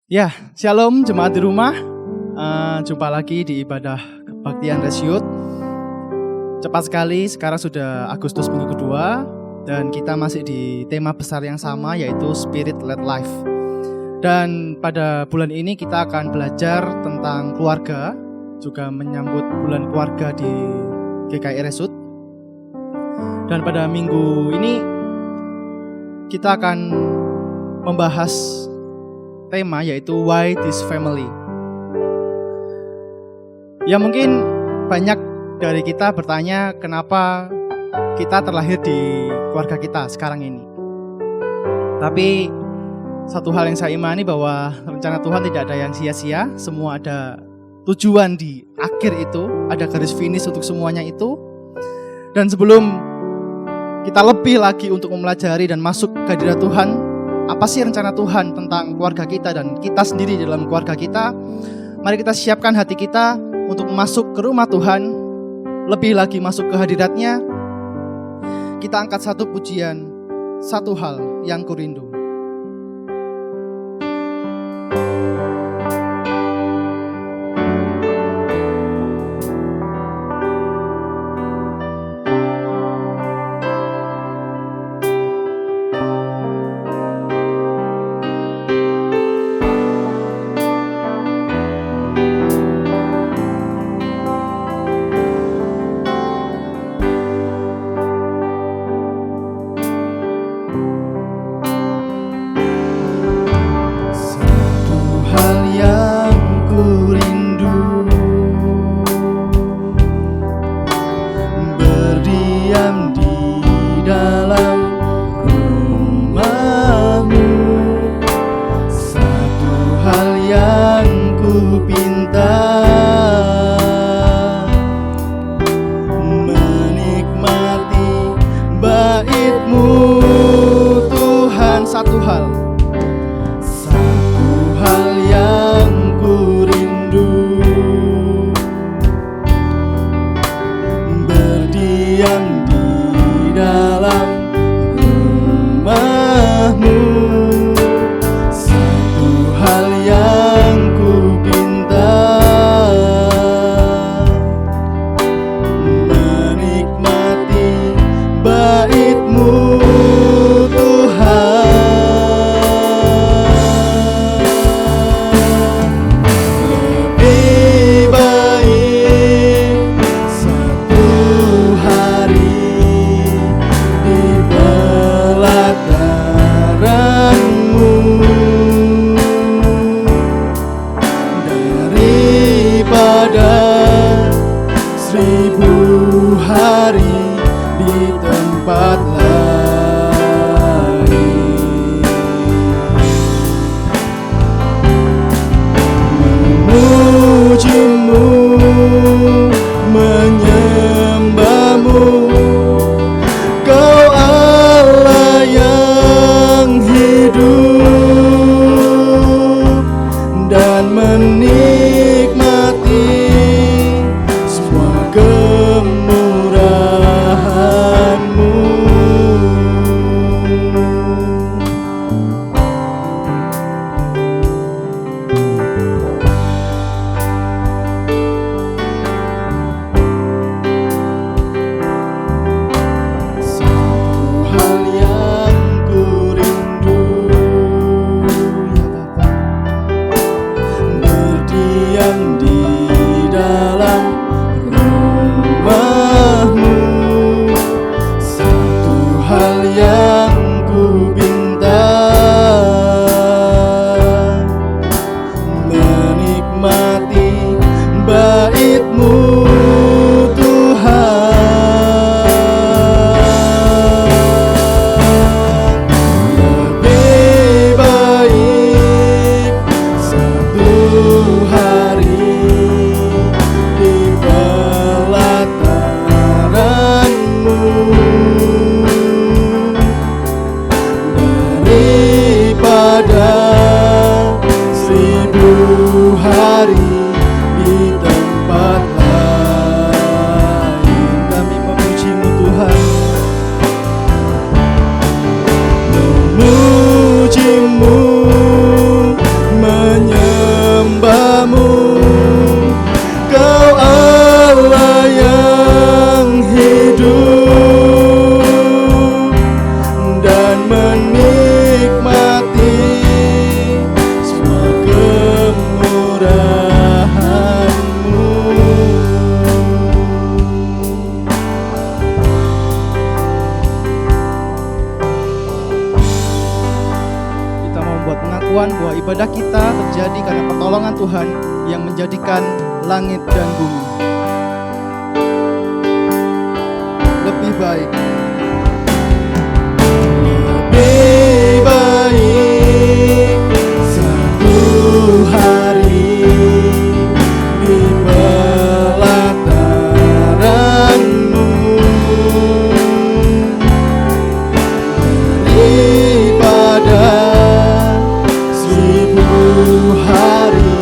Ya, shalom jemaat di rumah. Jumpa lagi di ibadah kebaktian Resyut. Cepat sekali, sekarang sudah Agustus minggu kedua dan kita masih di tema besar yang sama, yaitu Spirit Led Life. Dan pada bulan ini kita akan belajar tentang keluarga, juga menyambut bulan keluarga di GKI Resyut. Dan pada minggu ini kita akan membahas tema, yaitu Why This Family. Ya, mungkin banyak dari kita bertanya kenapa kita terlahir di keluarga kita sekarang ini. Tapi satu hal yang saya imani bahwa rencana Tuhan tidak ada yang sia-sia. Semua ada tujuan di akhir itu, ada garis finish untuk semuanya itu. Dan sebelum kita lebih lagi untuk mempelajari dan masuk ke hadirat Tuhan, apa sih rencana Tuhan tentang keluarga kita dan kita sendiri dalam keluarga kita? Mari kita siapkan hati kita untuk masuk ke rumah Tuhan, lebih lagi masuk ke hadirat-Nya. Kita angkat satu pujian, satu hal yang kurindu. Satu hal yang ku pinta Tuhan bahwa ibadah kita terjadi karena pertolongan Tuhan yang menjadikan langit dan bumi lebih baik. Lebih baik satu hari di pelataran-Mu daripada 1000 hari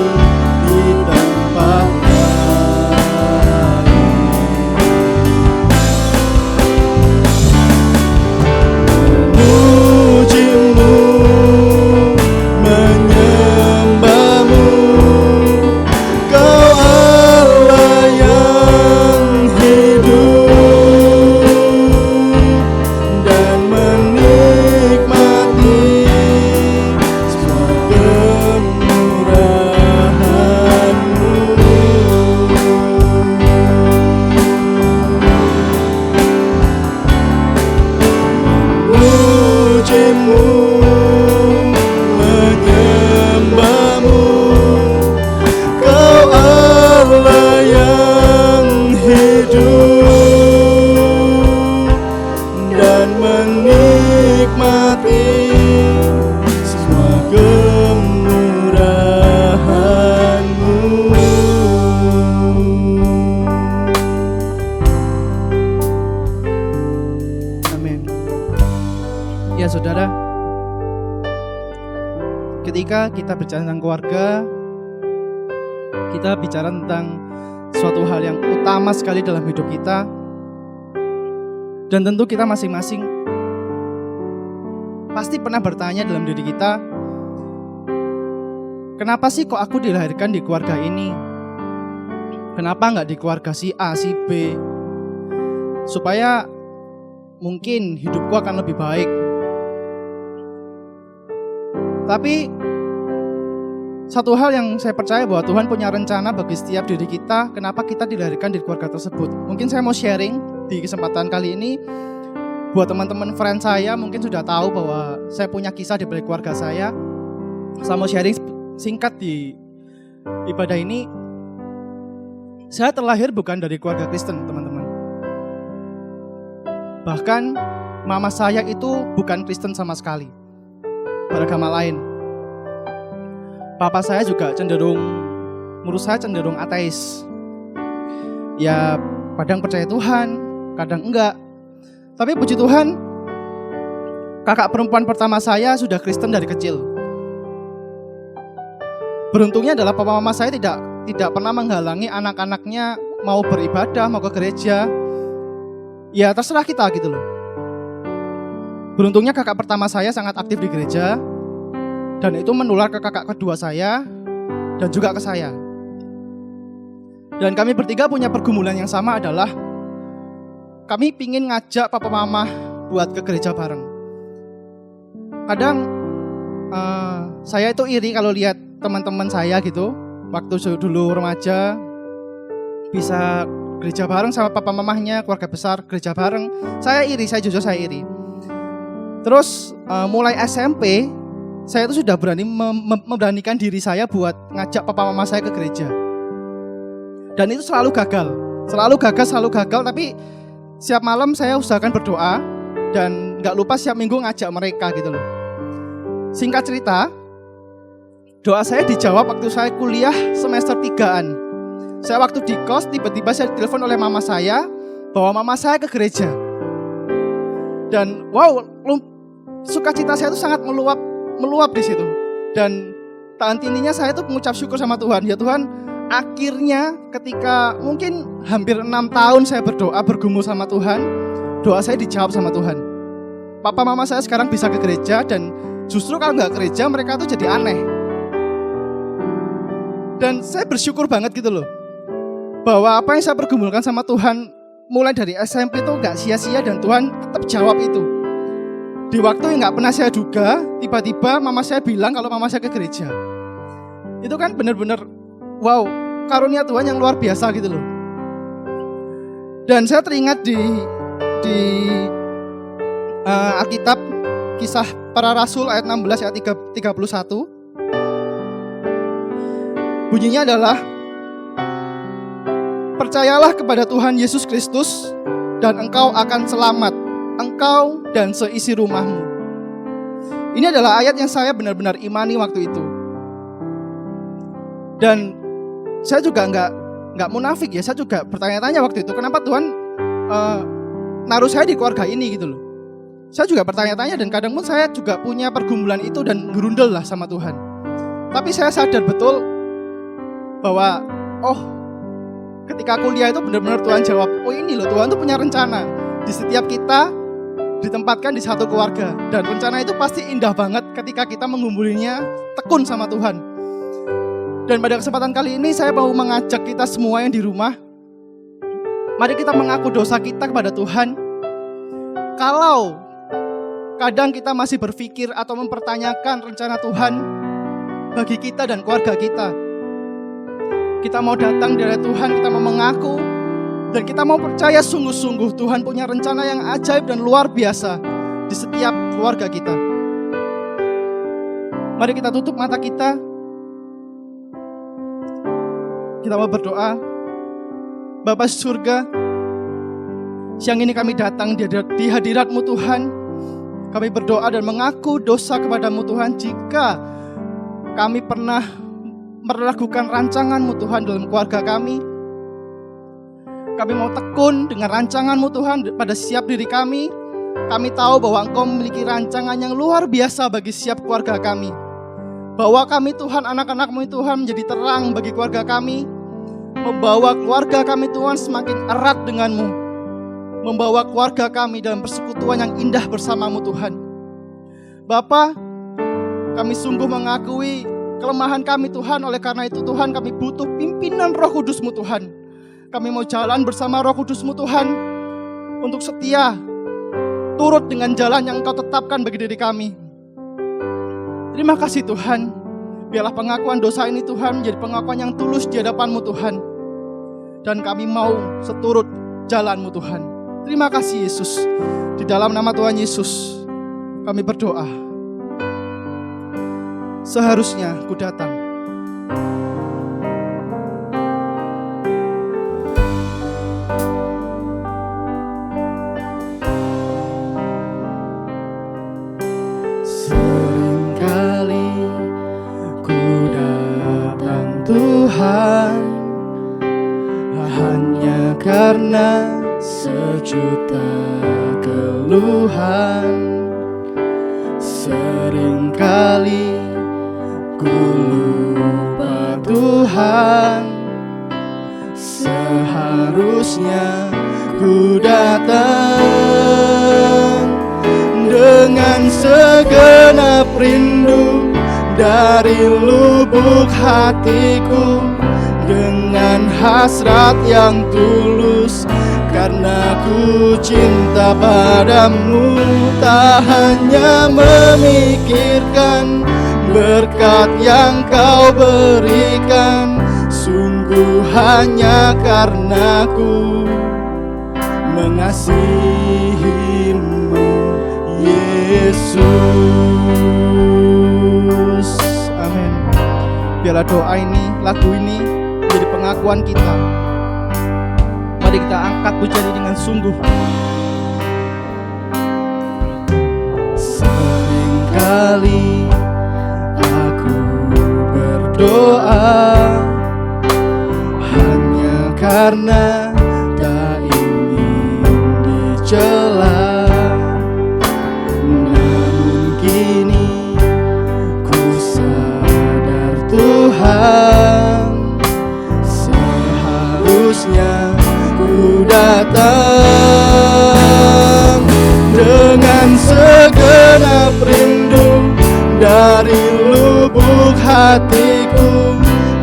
di tempat lain. Memuji-Mu, menyembah-Mu, Kau Allah yang hidup, dan menikmati semua kemurahan-Mu. Memuji-Mu, menyembah-Mu, Kau Allah yang hidup, dan menikmati semua kemurahan-Mu. Amin. Ya saudara, ketika kita bicara tentang keluarga, kita bicara tentang suatu hal yang utama sekali dalam hidup kita. Dan tentu kita masing-masing pasti pernah bertanya dalam diri kita, kenapa sih kok aku dilahirkan di keluarga ini? Kenapa nggak di keluarga si A, si B? Supaya mungkin hidupku akan lebih baik. Tapi satu hal yang saya percaya bahwa Tuhan punya rencana bagi setiap diri kita, kenapa kita dilahirkan di keluarga tersebut. Mungkin saya mau sharing di kesempatan kali ini. Buat teman-teman friend saya mungkin sudah tahu bahwa saya punya kisah di balik keluarga saya. Saya mau sharing singkat di ibadah ini. Saya terlahir bukan dari keluarga Kristen, teman-teman. Bahkan mama saya itu bukan Kristen sama sekali, beragama lain. Papa saya juga menurut saya cenderung ateis. Ya kadang percaya Tuhan, kadang enggak. Tapi puji Tuhan, kakak perempuan pertama saya sudah Kristen dari kecil. Beruntungnya adalah papa mama saya tidak pernah menghalangi anak-anaknya mau beribadah, mau ke gereja. Ya terserah kita gitu loh. Beruntungnya kakak pertama saya sangat aktif di gereja, dan itu menular ke kakak kedua saya dan juga ke saya. Dan kami bertiga punya pergumulan yang sama, adalah kami pingin ngajak papa mama buat ke gereja bareng. Kadang saya itu iri kalau lihat teman-teman saya gitu, waktu dulu remaja bisa gereja bareng sama papa mamahnya, keluarga besar gereja bareng. Saya jujur saya iri. Terus mulai SMP saya itu sudah memberanikan diri saya buat ngajak papa mama saya ke gereja. Dan itu selalu gagal, tapi setiap malam saya usahakan berdoa dan gak lupa setiap minggu ngajak mereka gitu loh. Singkat cerita, doa saya dijawab waktu saya kuliah semester 3-an. Saya waktu di kos, tiba-tiba saya ditelepon oleh mama saya bahwa mama saya ke gereja. Dan wow, sukacita saya itu sangat meluap di situ. Dan tak henti-hentinya saya tuh mengucap syukur sama Tuhan. Ya Tuhan, akhirnya ketika mungkin hampir 6 tahun saya berdoa, bergumul sama Tuhan, doa saya dijawab sama Tuhan. Papa mama saya sekarang bisa ke gereja, dan justru kalau nggak ke gereja mereka tuh jadi aneh. Dan saya bersyukur banget gitu loh, bahwa apa yang saya pergumulkan sama Tuhan mulai dari SMP itu nggak sia-sia, dan Tuhan tetap jawab itu. Di waktu yang nggak pernah saya duga, tiba-tiba mama saya bilang kalau mama saya ke gereja. Itu kan benar-benar wow, karunia Tuhan yang luar biasa gitu loh. Dan saya teringat di Alkitab, Kisah Para Rasul ayat 16 ayat 31. Bunyinya adalah, percayalah kepada Tuhan Yesus Kristus dan engkau akan selamat, engkau dan seisi rumahmu. Ini adalah ayat yang saya benar-benar imani waktu itu. Dan saya juga nggak munafik ya, saya juga bertanya-tanya waktu itu, kenapa Tuhan naruh saya di keluarga ini gitu loh. Saya juga bertanya-tanya dan kadang pun saya juga punya pergumulan itu dan gerundel lah sama Tuhan. Tapi saya sadar betul bahwa ketika kuliah itu benar-benar Tuhan jawab, ini loh Tuhan tuh punya rencana. Di setiap kita ditempatkan di satu keluarga. Dan rencana itu pasti indah banget ketika kita mengumbulinya tekun sama Tuhan. Dan pada kesempatan kali ini saya mau mengajak kita semua yang di rumah, mari kita mengaku dosa kita kepada Tuhan. Kalau kadang kita masih berpikir atau mempertanyakan rencana Tuhan bagi kita dan keluarga kita, kita mau datang dari Tuhan, kita mau mengaku, dan kita mau percaya sungguh-sungguh Tuhan punya rencana yang ajaib dan luar biasa di setiap keluarga kita. Mari kita tutup mata kita. Kita mau berdoa. Bapa surga, siang ini kami datang di hadirat-Mu Tuhan. Kami berdoa dan mengaku dosa kepadamu Tuhan jika kami pernah meragukan rancangan-Mu Tuhan dalam keluarga kami. Kami mau tekun dengan rancangan-Mu Tuhan pada setiap diri kami. Kami tahu bahwa Engkau memiliki rancangan yang luar biasa bagi setiap keluarga kami. Bahwa kami Tuhan, anak-anak-Mu Tuhan menjadi terang bagi keluarga kami. Membawa keluarga kami Tuhan semakin erat dengan-Mu. Membawa keluarga kami dalam persekutuan yang indah bersama-Mu Tuhan. Bapa, kami sungguh mengakui kelemahan kami Tuhan. Oleh karena itu Tuhan, kami butuh pimpinan Roh Kudus-Mu Tuhan. Kami mau jalan bersama Roh Kudus-Mu Tuhan untuk setia turut dengan jalan yang Engkau tetapkan bagi diri kami. Terima kasih Tuhan. Biarlah pengakuan dosa ini Tuhan menjadi pengakuan yang tulus di hadapan-Mu Tuhan. Dan kami mau seturut jalan-Mu Tuhan. Terima kasih Yesus. Di dalam nama Tuhan Yesus kami berdoa. Seharusnya ku datang. Seringkali ku datang Tuhan, hanya karena sejuta keluhan. Seringkali ku lupa Tuhan, seharusnya ku datang dengan segenap rindu dari lubuk hatiku, dengan hasrat yang tulus karena ku cinta padamu. Tak hanya memikirkan berkat yang Kau berikan, sungguh hanya karena ku mengasihimu Yesus. Amin. Biarlah doa ini, lagu ini menjadi pengakuan kita. Mari kita angkat pujian dengan sungguh. Seringkali aku berdoa hanya karena tak ingin dicela. Namun kini ku sadar Tuhan, seharusnya ku datang dengan segenap rindu dari lubuk hatiku,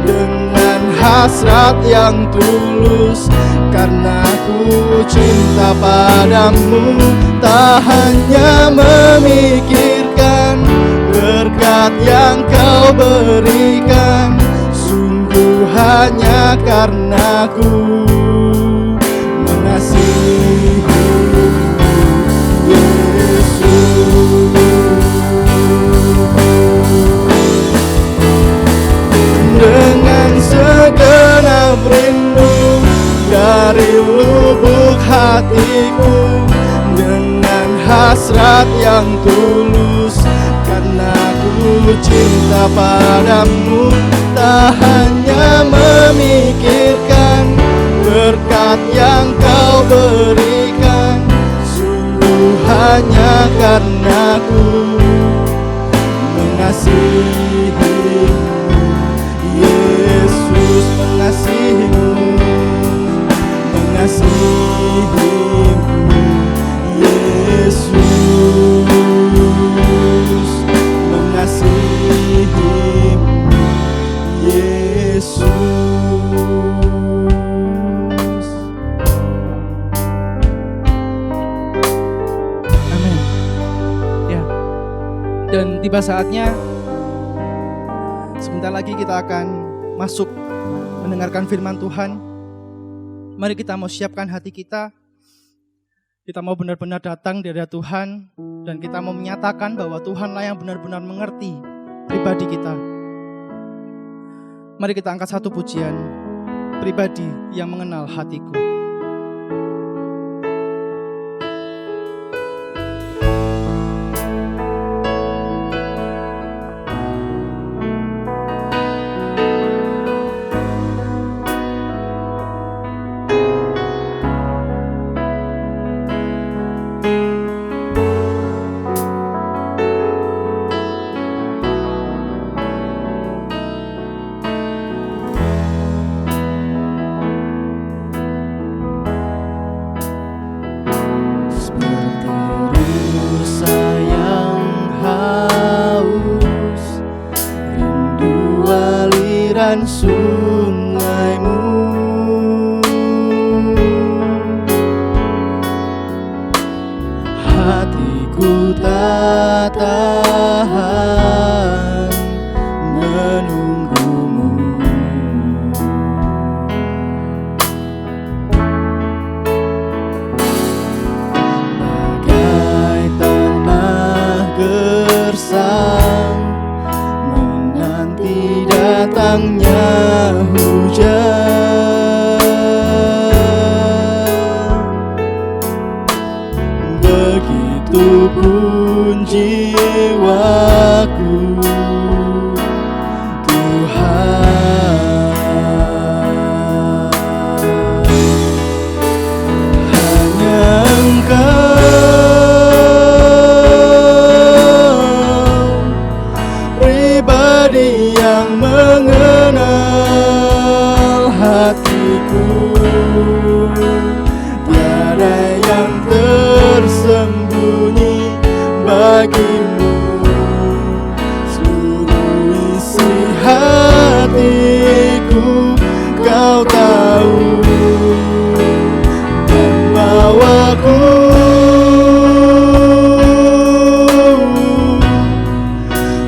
dengan hasrat yang tulus karena ku cinta padamu. Tak hanya memikirkan berkat yang Kau berikan, sungguh hanya karena ku mengasihimu Yesus. Dengan hatiku dengan hasrat yang tulus, karena ku cinta padamu. Tak hanya memikirkan berkat yang kau berikan, sungguh hanya karena ku mengasihimu. Yesus, mengasihimu, mengasihimu. Yesus, mengasihimu. Yesus. Amin. Ya. Dan tiba saatnya sebentar lagi kita akan masuk mendengarkan firman Tuhan. Mari kita mau siapkan hati kita. Kita mau benar-benar datang di hadirat Tuhan dan kita mau menyatakan bahwa Tuhanlah yang benar-benar mengerti pribadi kita. Mari kita angkat satu pujian, pribadi yang mengenal hatiku. Sungaimu, hatiku tak tahan menunggumu. Bagai tanah gersang menanti datangnya hujan, begitu pun jiwaku, Tuhan. Hanya Engkau pribadi yang mengenal hatiku, tiada yang tersembunyi bagimu. Seluruh isi hatiku kau tahu, dan bawaku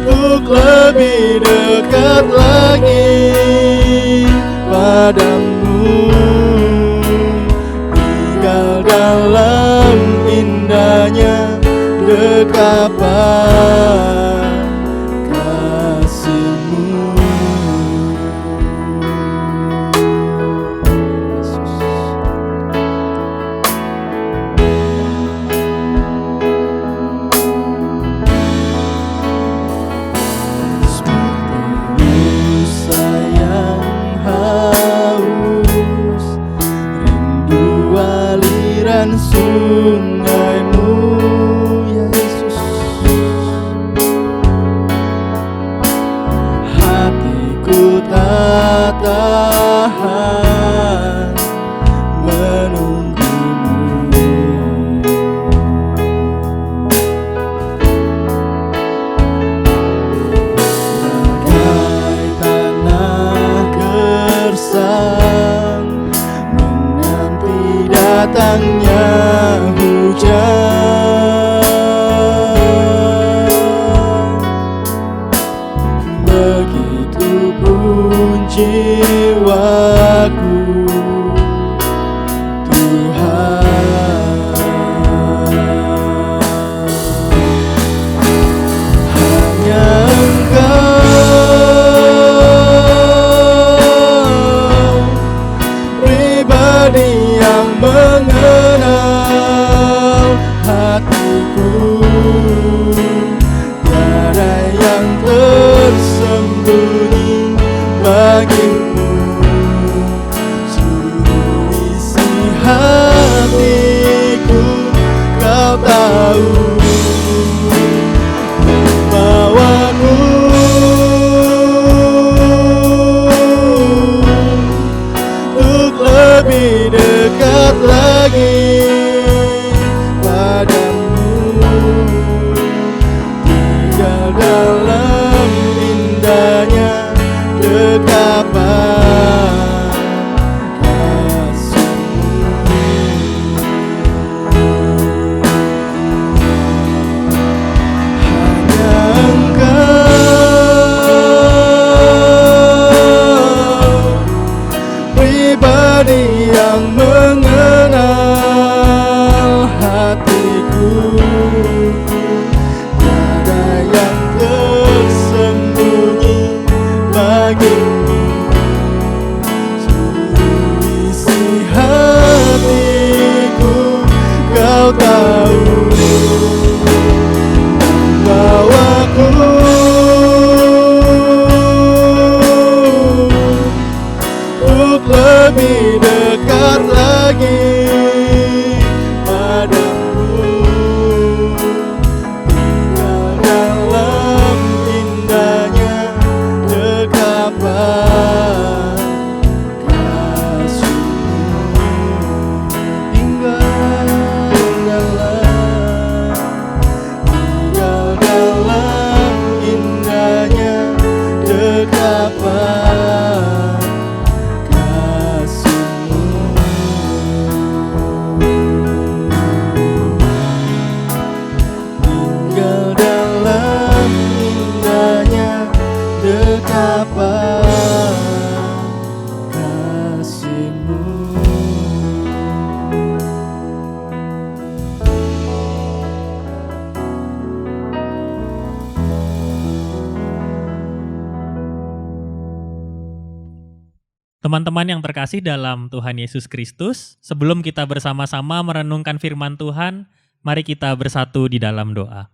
untuk lebih dekat lagi padamu, tinggal dalam indahnya dekapan kasih-Mu. Sungaimu, ya Yesus, hatiku tak tahan menunggumu. Bagai tanah gersang menanti datangnya hujan, begitu pun jiwaku, Tuhan. Hanya Engkau pribadi yang mengenal bagimu, seluruh isi hatiku kau tahu. Membawaku untuk lebih dekat lagi padamu, tinggal dalam indahnya dekapan kasih-Mu. Hanya Engkau pribadi yang mengenal hatiku, tiada yang tersembunyi bagimu, seluruh isi hatiku kau tahu. Membawaku untuk lebih dekat lagi padamu, tinggal dalam indahnya dekapan kasih-Mu. Tinggal dalam indahnya dekapan kasih-Mu. Tinggal dalam indahnya dekapan kasih-Mu. Teman-teman yang terkasih dalam Tuhan Yesus Kristus, sebelum kita bersama-sama merenungkan firman Tuhan, mari kita bersatu di dalam doa.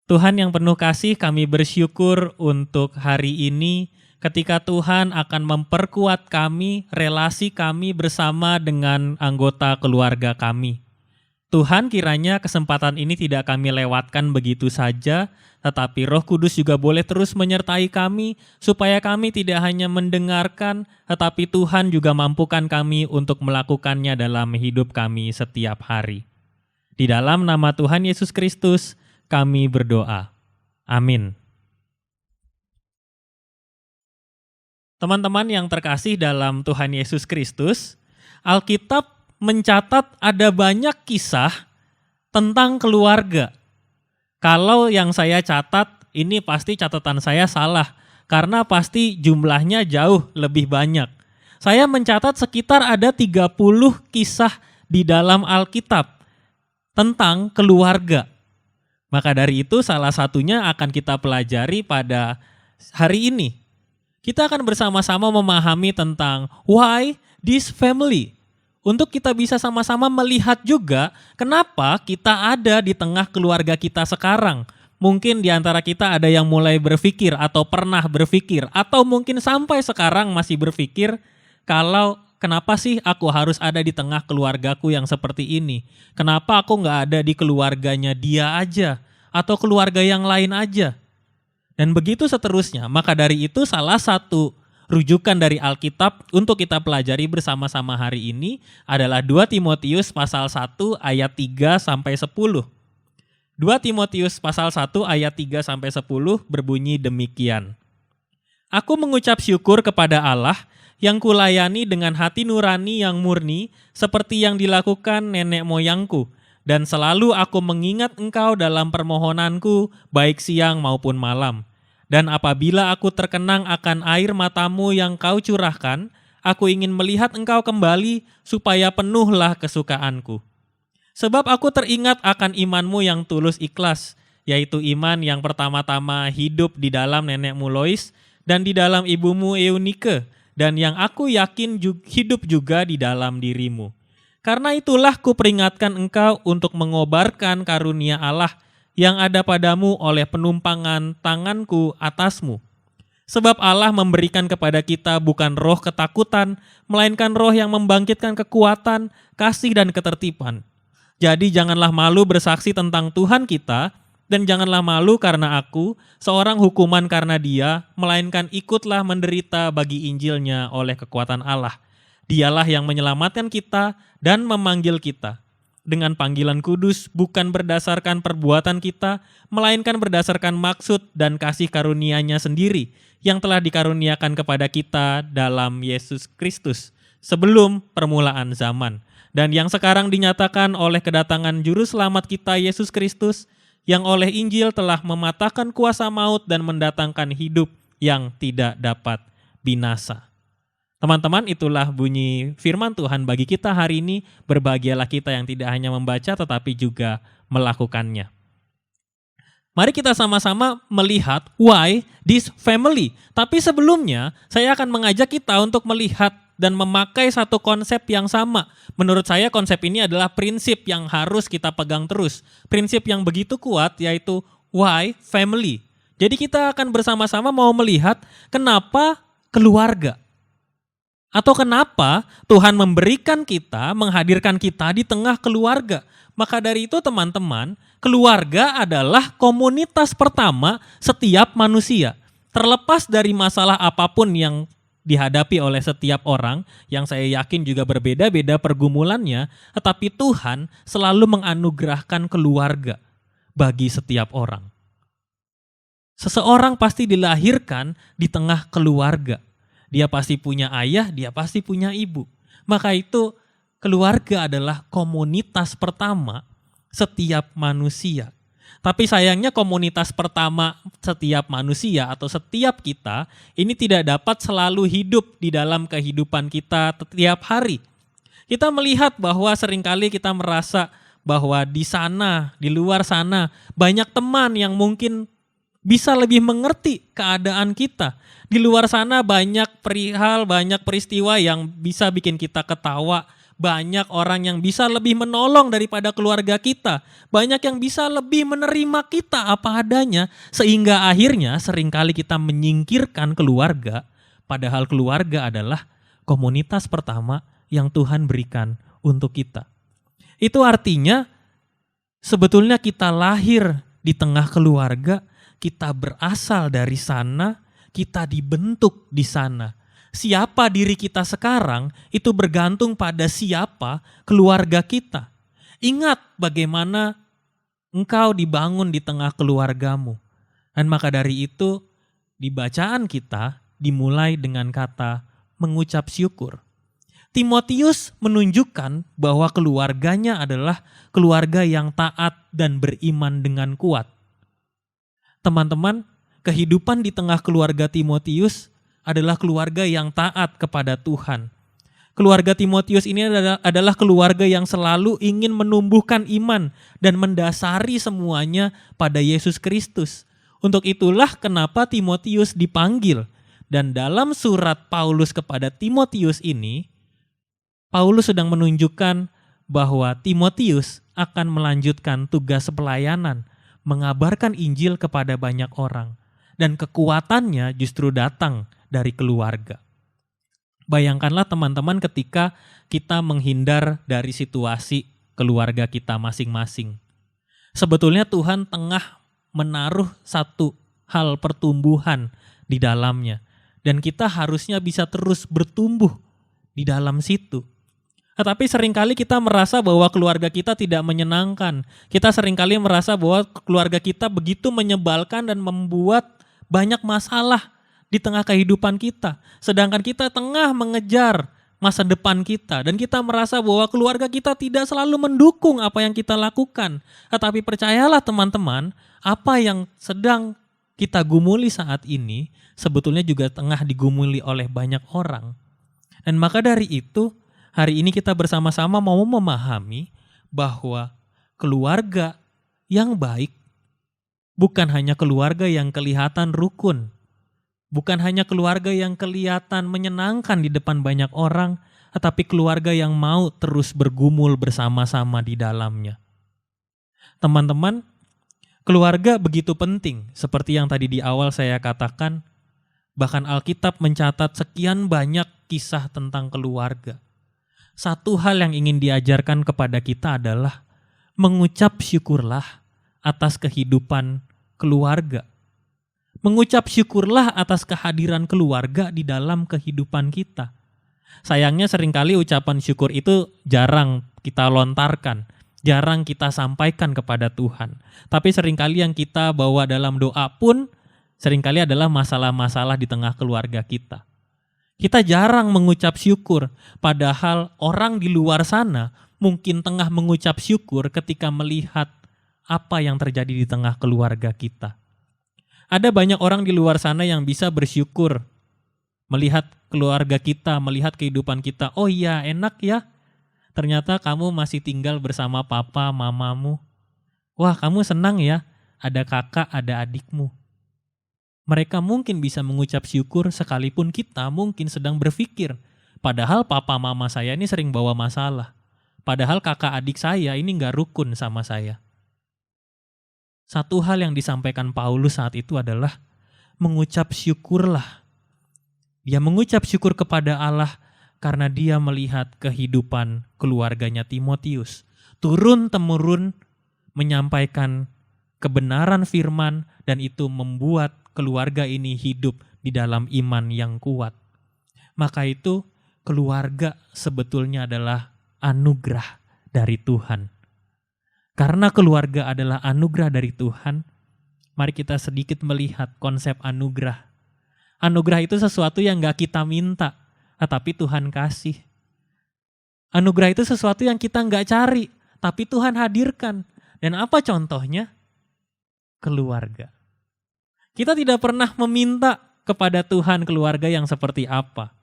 Tuhan yang penuh kasih, kami bersyukur untuk hari ini ketika Tuhan akan memperkuat kami, relasi kami bersama dengan anggota keluarga kami. Tuhan, kiranya kesempatan ini tidak kami lewatkan begitu saja, tetapi Roh Kudus juga boleh terus menyertai kami, supaya kami tidak hanya mendengarkan, tetapi Tuhan juga mampukan kami untuk melakukannya dalam hidup kami setiap hari. Di dalam nama Tuhan Yesus Kristus, kami berdoa. Amin. Teman-teman yang terkasih dalam Tuhan Yesus Kristus, Alkitab mencatat ada banyak kisah tentang keluarga. Kalau yang saya catat, ini pasti catatan saya salah, karena pasti jumlahnya jauh lebih banyak. Saya mencatat sekitar ada 30 kisah di dalam Alkitab tentang keluarga. Maka dari itu salah satunya akan kita pelajari pada hari ini. Kita akan bersama-sama memahami tentang why this family. Untuk kita bisa sama-sama melihat juga kenapa kita ada di tengah keluarga kita sekarang. Mungkin di antara kita ada yang mulai berpikir atau pernah berpikir atau mungkin sampai sekarang masih berpikir kalau kenapa sih aku harus ada di tengah keluargaku yang seperti ini? Kenapa aku nggak ada di keluarganya dia aja atau keluarga yang lain aja? Dan begitu seterusnya. Maka dari itu salah satu rujukan dari Alkitab untuk kita pelajari bersama-sama hari ini adalah 2 Timotius pasal 1 ayat 3 sampai 10. 2 Timotius pasal 1 ayat 3 sampai 10 berbunyi demikian. Aku mengucap syukur kepada Allah yang kulayani dengan hati nurani yang murni seperti yang dilakukan nenek moyangku, dan selalu aku mengingat engkau dalam permohonanku baik siang maupun malam. Dan apabila aku terkenang akan air matamu yang kau curahkan, aku ingin melihat engkau kembali supaya penuhlah kesukaanku. Sebab aku teringat akan imanmu yang tulus ikhlas, yaitu iman yang pertama-tama hidup di dalam nenekmu Lois dan di dalam ibumu Eunike, dan yang aku yakin hidup juga di dalam dirimu. Karena itulah kuperingatkan engkau untuk mengobarkan karunia Allah yang ada padamu oleh penumpangan tanganku atasmu. Sebab Allah memberikan kepada kita bukan roh ketakutan, melainkan roh yang membangkitkan kekuatan, kasih dan ketertiban. Jadi janganlah malu bersaksi tentang Tuhan kita, dan janganlah malu karena aku, seorang hukuman karena Dia, melainkan ikutlah menderita bagi Injilnya oleh kekuatan Allah. Dialah yang menyelamatkan kita dan memanggil kita dengan panggilan kudus, bukan berdasarkan perbuatan kita, melainkan berdasarkan maksud dan kasih karunia-Nya sendiri yang telah dikaruniakan kepada kita dalam Yesus Kristus sebelum permulaan zaman, dan yang sekarang dinyatakan oleh kedatangan Juru Selamat kita Yesus Kristus, yang oleh Injil telah mematahkan kuasa maut dan mendatangkan hidup yang tidak dapat binasa. Teman-teman, itulah bunyi firman Tuhan bagi kita hari ini. Berbahagialah kita yang tidak hanya membaca tetapi juga melakukannya. Mari kita sama-sama melihat why this family. Tapi sebelumnya saya akan mengajak kita untuk melihat dan memakai satu konsep yang sama. Menurut saya konsep ini adalah prinsip yang harus kita pegang terus. Prinsip yang begitu kuat yaitu why family. Jadi kita akan bersama-sama mau melihat kenapa keluarga. Atau kenapa Tuhan memberikan kita, menghadirkan kita di tengah keluarga. Maka dari itu teman-teman, keluarga adalah komunitas pertama setiap manusia. Terlepas dari masalah apapun yang dihadapi oleh setiap orang, yang saya yakin juga berbeda-beda pergumulannya, tetapi Tuhan selalu menganugerahkan keluarga bagi setiap orang. Seseorang pasti dilahirkan di tengah keluarga. Dia pasti punya ayah, dia pasti punya ibu. Maka itu keluarga adalah komunitas pertama setiap manusia. Tapi sayangnya komunitas pertama setiap manusia atau setiap kita ini tidak dapat selalu hidup di dalam kehidupan kita setiap hari. Kita melihat bahwa seringkali kita merasa bahwa di sana, di luar sana banyak teman yang mungkin bisa lebih mengerti keadaan kita. Di luar sana banyak perihal, banyak peristiwa yang bisa bikin kita ketawa. Banyak orang yang bisa lebih menolong daripada keluarga kita. Banyak yang bisa lebih menerima kita apa adanya. Sehingga akhirnya seringkali kita menyingkirkan keluarga. Padahal keluarga adalah komunitas pertama yang Tuhan berikan untuk kita. Itu artinya sebetulnya kita lahir di tengah keluarga. Kita berasal dari sana, kita dibentuk di sana. Siapa diri kita sekarang itu bergantung pada siapa keluarga kita. Ingat bagaimana engkau dibangun di tengah keluargamu. Dan maka dari itu di bacaan kita dimulai dengan kata mengucap syukur. Timotius menunjukkan bahwa keluarganya adalah keluarga yang taat dan beriman dengan kuat. Teman-teman, kehidupan di tengah keluarga Timotius adalah keluarga yang taat kepada Tuhan. Keluarga Timotius ini adalah keluarga yang selalu ingin menumbuhkan iman dan mendasari semuanya pada Yesus Kristus. Untuk itulah kenapa Timotius dipanggil. Dan dalam surat Paulus kepada Timotius ini, Paulus sedang menunjukkan bahwa Timotius akan melanjutkan tugas pelayanan, mengabarkan Injil kepada banyak orang. Dan kekuatannya justru datang dari keluarga. Bayangkanlah teman-teman ketika kita menghindar dari situasi keluarga kita masing-masing. Sebetulnya Tuhan tengah menaruh satu hal pertumbuhan di dalamnya. Dan kita harusnya bisa terus bertumbuh di dalam situ. Tetapi seringkali kita merasa bahwa keluarga kita tidak menyenangkan. Kita seringkali merasa bahwa keluarga kita begitu menyebalkan dan membuat banyak masalah di tengah kehidupan kita. Sedangkan kita tengah mengejar masa depan kita. Dan kita merasa bahwa keluarga kita tidak selalu mendukung apa yang kita lakukan. Tetapi percayalah teman-teman, apa yang sedang kita gumuli saat ini sebetulnya juga tengah digumuli oleh banyak orang. Dan maka dari itu, hari ini kita bersama-sama mau memahami bahwa keluarga yang baik bukan hanya keluarga yang kelihatan rukun, bukan hanya keluarga yang kelihatan menyenangkan di depan banyak orang, tetapi keluarga yang mau terus bergumul bersama-sama di dalamnya. Teman-teman, keluarga begitu penting, seperti yang tadi di awal saya katakan, Bahkan Alkitab mencatat sekian banyak kisah tentang keluarga. Satu hal yang ingin diajarkan kepada kita adalah mengucap syukurlah atas kehidupan keluarga. Mengucap syukurlah atas kehadiran keluarga di dalam kehidupan kita. Sayangnya seringkali ucapan syukur itu jarang kita lontarkan, jarang kita sampaikan kepada Tuhan. Tapi seringkali yang kita bawa dalam doa pun seringkali adalah masalah-masalah di tengah keluarga kita. Kita jarang mengucap syukur, padahal orang di luar sana mungkin tengah mengucap syukur ketika melihat apa yang terjadi di tengah keluarga kita. Ada banyak orang di luar sana yang bisa bersyukur melihat keluarga kita, melihat kehidupan kita. Oh iya, enak ya. Ternyata kamu masih tinggal bersama papa, mamamu. Wah, kamu senang ya, ada kakak, ada adikmu. Mereka mungkin bisa mengucap syukur sekalipun kita mungkin sedang berpikir, padahal papa mama saya ini sering bawa masalah. Padahal kakak adik saya ini nggak rukun sama saya. Satu hal yang disampaikan Paulus saat itu adalah mengucap syukurlah. Dia mengucap syukur kepada Allah karena dia melihat kehidupan keluarganya Timotius. Turun-temurun menyampaikan kebenaran firman dan itu membuat keluarga ini hidup di dalam iman yang kuat. Maka itu keluarga sebetulnya adalah anugerah dari Tuhan. Karena keluarga adalah anugerah dari Tuhan, mari kita sedikit melihat konsep anugerah. Anugerah itu sesuatu yang gak kita minta, tapi Tuhan kasih. Anugerah itu sesuatu yang kita gak cari, tapi Tuhan hadirkan. Dan apa contohnya? Keluarga. Kita tidak pernah meminta kepada Tuhan keluarga yang seperti apa.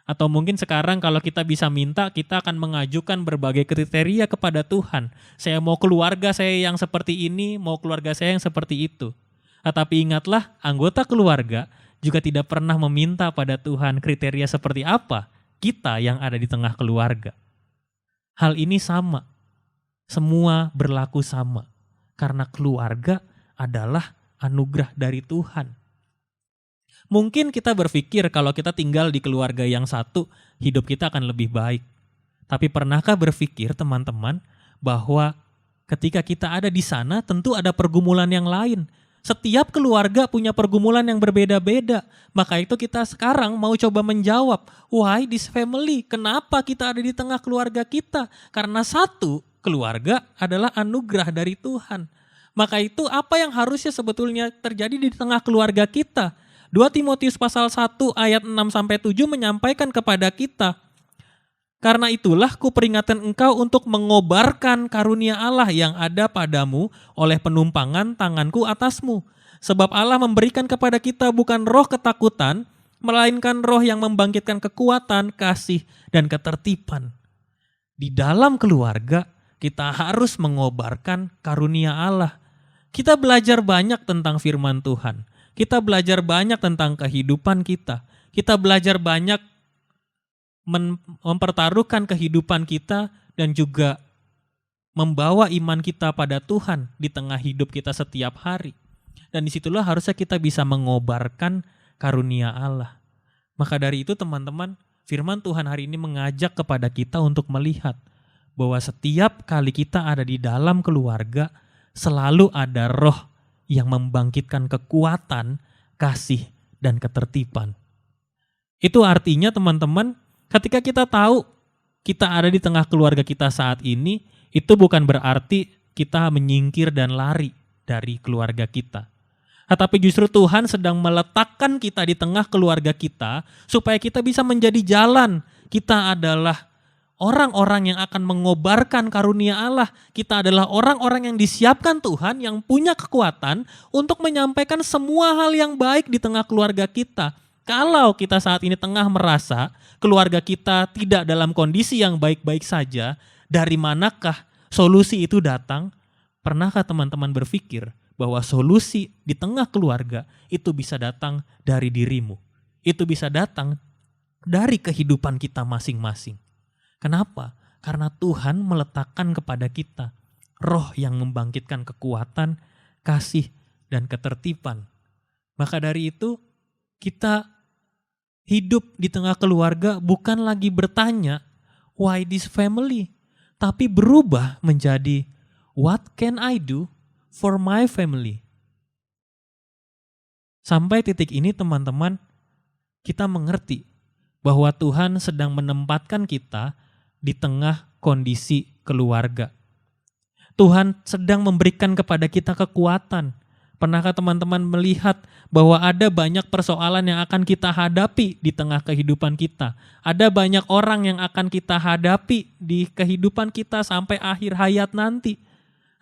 Atau mungkin sekarang kalau kita bisa minta, kita akan mengajukan berbagai kriteria kepada Tuhan. Saya mau keluarga saya yang seperti ini, mau keluarga saya yang seperti itu. Tetapi ingatlah, anggota keluarga juga tidak pernah meminta pada Tuhan kriteria seperti apa kita yang ada di tengah keluarga. Hal ini sama. Semua berlaku sama. Karena keluarga adalah anugerah dari Tuhan. Mungkin kita berpikir kalau kita tinggal di keluarga yang satu, hidup kita akan lebih baik. Tapi pernahkah berpikir teman-teman bahwa ketika kita ada di sana tentu ada pergumulan yang lain. Setiap keluarga punya pergumulan yang berbeda-beda. Maka itu kita sekarang mau coba menjawab, why this family? Kenapa kita ada di tengah keluarga kita? Karena satu, keluarga adalah anugerah dari Tuhan. Maka itu apa yang harusnya sebetulnya terjadi di tengah keluarga kita? 2 Timotius pasal 1 ayat 6-7 menyampaikan kepada kita, karena itulah kuperingatkan engkau untuk mengobarkan karunia Allah yang ada padamu oleh penumpangan tanganku atasmu. Sebab Allah memberikan kepada kita bukan roh ketakutan, melainkan roh yang membangkitkan kekuatan, kasih, dan ketertiban. Di dalam keluarga kita harus mengobarkan karunia Allah. Kita belajar banyak tentang firman Tuhan. Kita belajar banyak tentang kehidupan kita. Kita belajar banyak mempertaruhkan kehidupan kita dan juga membawa iman kita pada Tuhan di tengah hidup kita setiap hari. Dan disitulah harusnya kita bisa mengobarkan karunia Allah. Maka dari itu teman-teman, firman Tuhan hari ini mengajak kepada kita untuk melihat bahwa setiap kali kita ada di dalam keluarga, selalu ada roh yang membangkitkan kekuatan, kasih, dan ketertiban. Itu artinya teman-teman, ketika kita tahu kita ada di tengah keluarga kita saat ini, itu bukan berarti kita menyingkir dan lari dari keluarga kita. Tetapi justru Tuhan sedang meletakkan kita di tengah keluarga kita supaya kita bisa menjadi jalan. Kita adalah orang-orang yang akan mengobarkan karunia Allah. Kita adalah orang-orang yang disiapkan Tuhan yang punya kekuatan untuk menyampaikan semua hal yang baik di tengah keluarga kita. Kalau kita saat ini tengah merasa keluarga kita tidak dalam kondisi yang baik-baik saja, dari manakah solusi itu datang? Pernahkah teman-teman berpikir bahwa solusi di tengah keluarga itu bisa datang dari dirimu? Itu bisa datang dari kehidupan kita masing-masing. Kenapa? Karena Tuhan meletakkan kepada kita roh yang membangkitkan kekuatan, kasih, dan ketertiban. Maka dari itu, kita hidup di tengah keluarga bukan lagi bertanya, why this family? Tapi berubah menjadi, what can I do for my family? Sampai titik ini teman-teman, kita mengerti bahwa Tuhan sedang menempatkan kita di tengah kondisi keluarga. Tuhan sedang memberikan kepada kita kekuatan. Pernahkah teman-teman melihat bahwa ada banyak persoalan yang akan kita hadapi di tengah kehidupan kita? Ada banyak orang yang akan kita hadapi di kehidupan kita sampai akhir hayat nanti.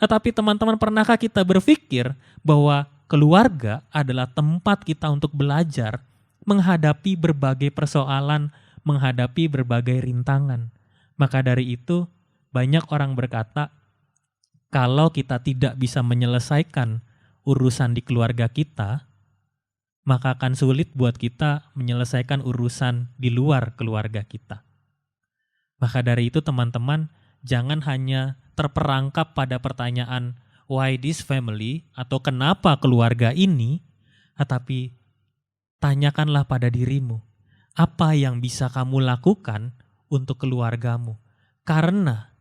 Tetapi teman-teman, pernahkah kita berpikir bahwa keluarga adalah tempat kita untuk belajar menghadapi berbagai persoalan, menghadapi berbagai rintangan? Maka dari itu, banyak orang berkata, kalau kita tidak bisa menyelesaikan urusan di keluarga kita, maka akan sulit buat kita menyelesaikan urusan di luar keluarga kita. Maka dari itu teman-teman, jangan hanya terperangkap pada pertanyaan why this family atau kenapa keluarga ini, tetapi tanyakanlah pada dirimu, apa yang bisa kamu lakukan untuk keluargamu? Karena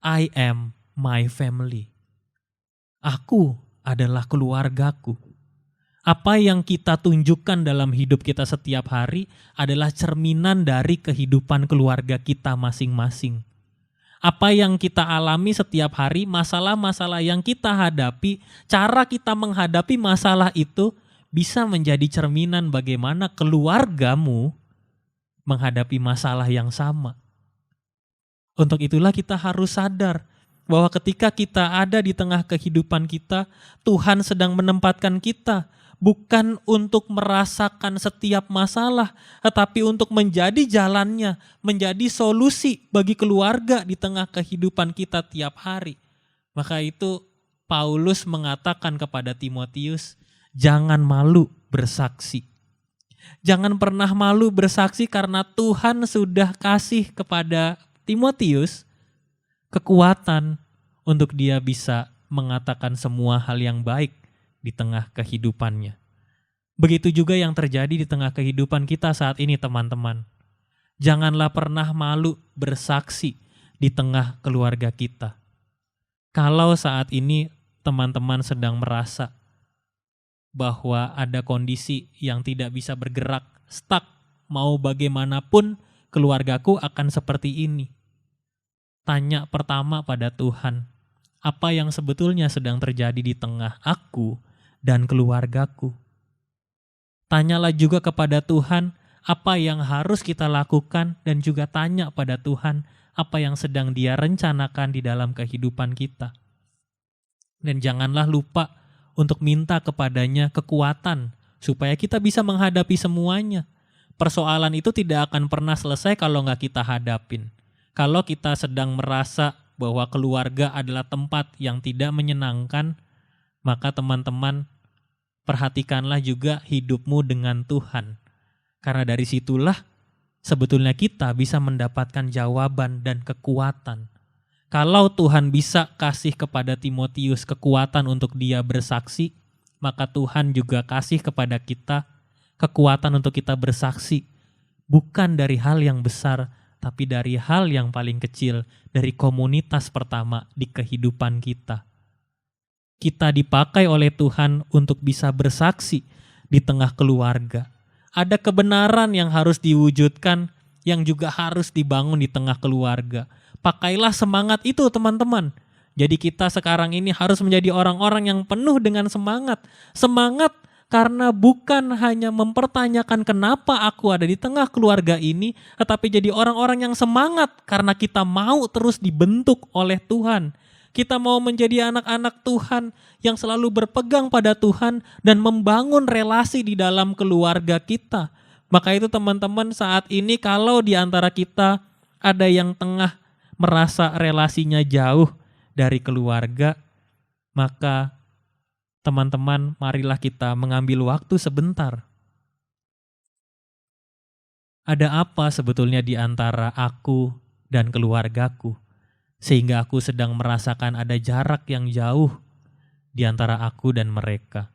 I am my family. Aku adalah keluargaku. Apa yang kita tunjukkan dalam hidup kita setiap hari adalah cerminan dari kehidupan keluarga kita masing-masing. Apa yang kita alami setiap hari, masalah-masalah yang kita hadapi, cara kita menghadapi masalah itu bisa menjadi cerminan bagaimana keluargamu menghadapi masalah yang sama. Untuk itulah kita harus sadar bahwa ketika kita ada di tengah kehidupan kita, Tuhan sedang menempatkan kita bukan untuk merasakan setiap masalah, tetapi untuk menjadi jalannya, menjadi solusi bagi keluarga di tengah kehidupan kita tiap hari. Maka itu Paulus mengatakan kepada Timotius, jangan malu bersaksi. Jangan pernah malu bersaksi karena Tuhan sudah kasih kepada Timotius kekuatan untuk dia bisa mengatakan semua hal yang baik di tengah kehidupannya. Begitu juga yang terjadi di tengah kehidupan kita saat ini teman-teman. Janganlah pernah malu bersaksi di tengah keluarga kita. Kalau saat ini teman-teman sedang merasa bahwa ada kondisi yang tidak bisa bergerak, stuck, mau bagaimanapun keluargaku akan seperti ini. Tanya pertama pada Tuhan, apa yang sebetulnya sedang terjadi di tengah aku dan keluargaku? Tanyalah juga kepada Tuhan, apa yang harus kita lakukan, dan juga tanya pada Tuhan, apa yang sedang Dia rencanakan di dalam kehidupan kita. Dan janganlah lupa untuk minta kepadanya kekuatan, supaya kita bisa menghadapi semuanya. Persoalan itu tidak akan pernah selesai kalau nggak kita hadapin. Kalau kita sedang merasa bahwa keluarga adalah tempat yang tidak menyenangkan, maka teman-teman perhatikanlah juga hidupmu dengan Tuhan. Karena dari situlah sebetulnya kita bisa mendapatkan jawaban dan kekuatan. Kalau Tuhan bisa kasih kepada Timotius kekuatan untuk dia bersaksi, maka Tuhan juga kasih kepada kita kekuatan untuk kita bersaksi. Bukan dari hal yang besar, tapi dari hal yang paling kecil, dari komunitas pertama di kehidupan kita. Kita dipakai oleh Tuhan untuk bisa bersaksi di tengah keluarga. Ada kebenaran yang harus diwujudkan, yang juga harus dibangun di tengah keluarga. Pakailah semangat itu teman-teman. Jadi kita sekarang ini harus menjadi orang-orang yang penuh dengan semangat. Semangat karena bukan hanya mempertanyakan kenapa aku ada di tengah keluarga ini, tetapi jadi orang-orang yang semangat karena kita mau terus dibentuk oleh Tuhan. Kita mau menjadi anak-anak Tuhan yang selalu berpegang pada Tuhan dan membangun relasi di dalam keluarga kita. Maka itu teman-teman, saat ini kalau di antara kita ada yang tengah merasa relasinya jauh dari keluarga, maka teman-teman, marilah kita mengambil waktu sebentar. Ada apa sebetulnya di antara aku dan keluargaku, sehingga aku sedang merasakan ada jarak yang jauh di antara aku dan mereka.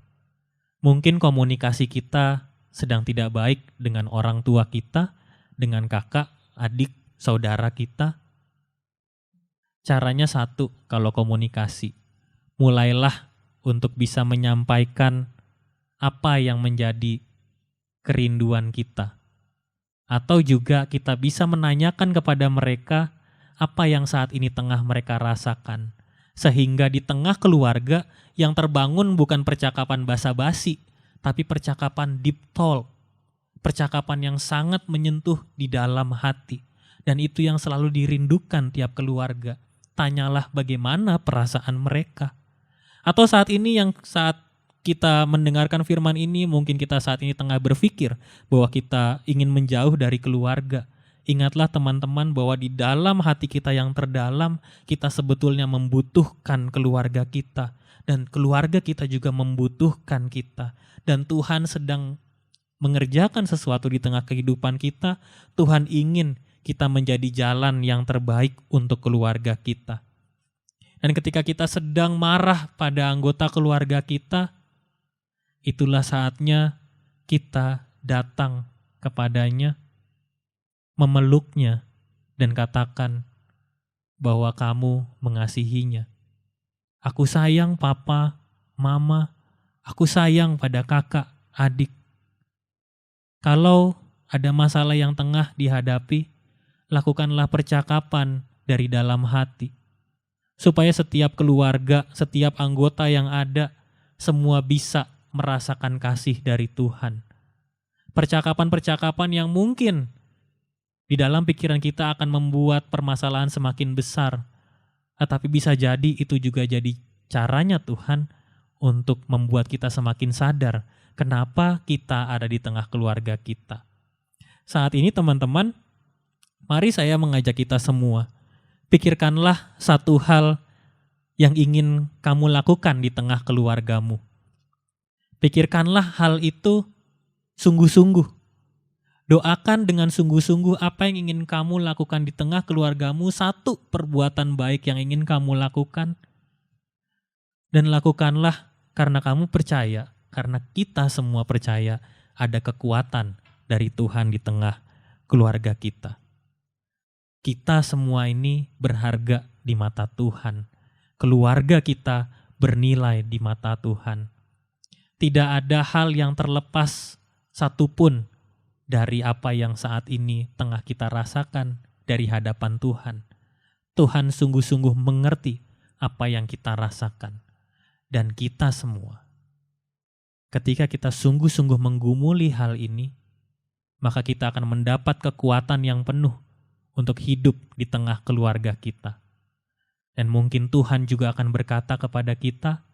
Mungkin komunikasi kita sedang tidak baik dengan orang tua kita, dengan kakak, adik, saudara kita, caranya satu kalau komunikasi. Mulailah untuk bisa menyampaikan apa yang menjadi kerinduan kita. Atau juga kita bisa menanyakan kepada mereka apa yang saat ini tengah mereka rasakan. Sehingga di tengah keluarga yang terbangun bukan percakapan basa-basi, tapi percakapan deep talk. Percakapan yang sangat menyentuh di dalam hati. Dan itu yang selalu dirindukan tiap keluarga. Tanyalah bagaimana perasaan mereka. Atau saat ini saat kita mendengarkan firman ini, mungkin kita saat ini tengah berpikir bahwa kita ingin menjauh dari keluarga. Ingatlah teman-teman bahwa di dalam hati kita yang terdalam, kita sebetulnya membutuhkan keluarga kita. Dan keluarga kita juga membutuhkan kita. Dan Tuhan sedang mengerjakan sesuatu di tengah kehidupan kita. Tuhan ingin kita menjadi jalan yang terbaik untuk keluarga kita. Dan ketika kita sedang marah pada anggota keluarga kita, itulah saatnya kita datang kepadanya, memeluknya, dan katakan bahwa kamu mengasihinya. Aku sayang papa, mama, aku sayang pada kakak, adik. Kalau ada masalah yang tengah dihadapi, lakukanlah percakapan dari dalam hati. Supaya setiap keluarga, setiap anggota yang ada, semua bisa merasakan kasih dari Tuhan. Percakapan-percakapan yang mungkin di dalam pikiran kita akan membuat permasalahan semakin besar. Tetapi bisa jadi itu juga jadi caranya Tuhan untuk membuat kita semakin sadar kenapa kita ada di tengah keluarga kita. Saat ini teman-teman, mari saya mengajak kita semua. Pikirkanlah satu hal yang ingin kamu lakukan di tengah keluargamu. Pikirkanlah hal itu sungguh-sungguh. Doakan dengan sungguh-sungguh apa yang ingin kamu lakukan di tengah keluargamu, satu perbuatan baik yang ingin kamu lakukan. Dan lakukanlah karena kamu percaya, karena kita semua percaya ada kekuatan dari Tuhan di tengah keluarga kita. Kita semua ini berharga di mata Tuhan. Keluarga kita bernilai di mata Tuhan. Tidak ada hal yang terlepas satupun dari apa yang saat ini tengah kita rasakan dari hadapan Tuhan. Tuhan sungguh-sungguh mengerti apa yang kita rasakan. Dan kita semua, ketika kita sungguh-sungguh menggumuli hal ini, maka kita akan mendapat kekuatan yang penuh untuk hidup di tengah keluarga kita. Dan mungkin Tuhan juga akan berkata kepada kita,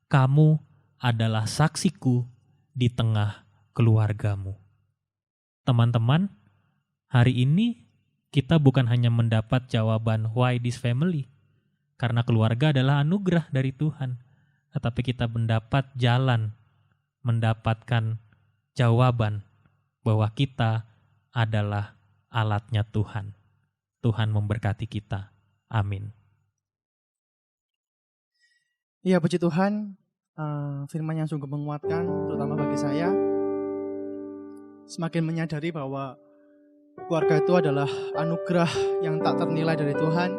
kamu adalah saksiku di tengah keluargamu. Teman-teman, hari ini kita bukan hanya mendapat jawaban why this family, karena keluarga adalah anugerah dari Tuhan, tetapi kita mendapat jalan, mendapatkan jawaban bahwa kita adalah alatnya Tuhan. Tuhan memberkati kita. Amin. Ya, puji Tuhan, firman yang sungguh menguatkan, terutama bagi saya. Semakin menyadari bahwa keluarga itu adalah anugerah yang tak ternilai dari Tuhan.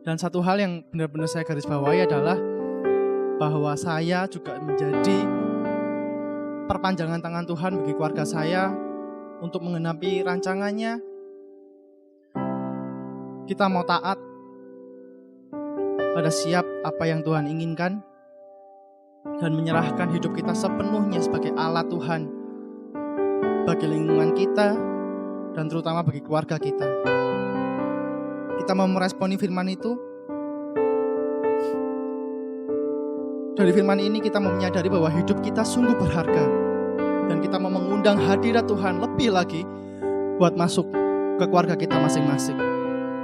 Dan satu hal yang benar-benar saya garis bawahi adalah bahwa saya juga menjadi perpanjangan tangan Tuhan bagi keluarga saya untuk menggenapi rancangannya. Kita mau taat pada siap apa yang Tuhan inginkan dan menyerahkan hidup kita sepenuhnya sebagai alat Tuhan bagi lingkungan kita dan terutama bagi keluarga kita. Kita mau meresponi firman itu. Dari firman ini kita mau menyadari bahwa hidup kita sungguh berharga dan kita mau mengundang hadirat Tuhan lebih lagi buat masuk ke keluarga kita masing-masing.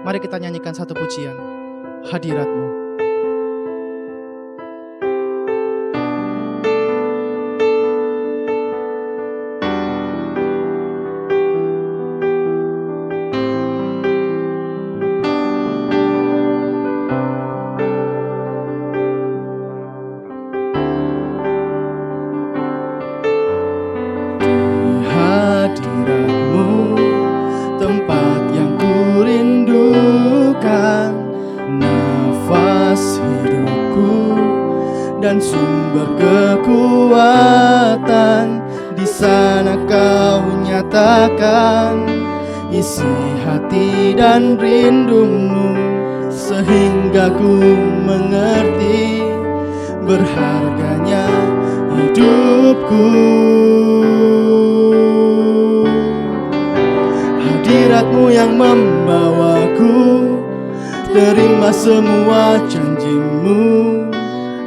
Mari kita nyanyikan satu pujian, Hadirat-Mu. hadirat-Mu, tempat yang kurindukan, nafas hidupku dan sumber kekuatan. Di sana Kau nyatakan isi hati dan rindumu, sehingga ku mengerti berharganya hidupku. Hadirat-Mu yang membawaku terima semua janji-Mu,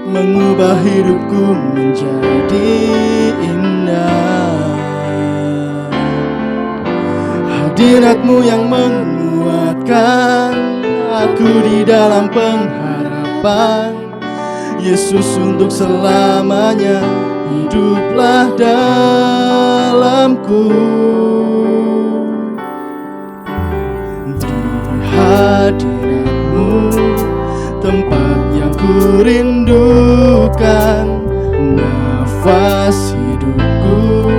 mengubah hidupku menjadi indah. Hadirat-Mu yang menguatkan aku di dalam pengharapan. Yesus, untuk selamanya hiduplah dalamku. Di hadirat-Mu, tempat yang kurindukan, nafas hidupku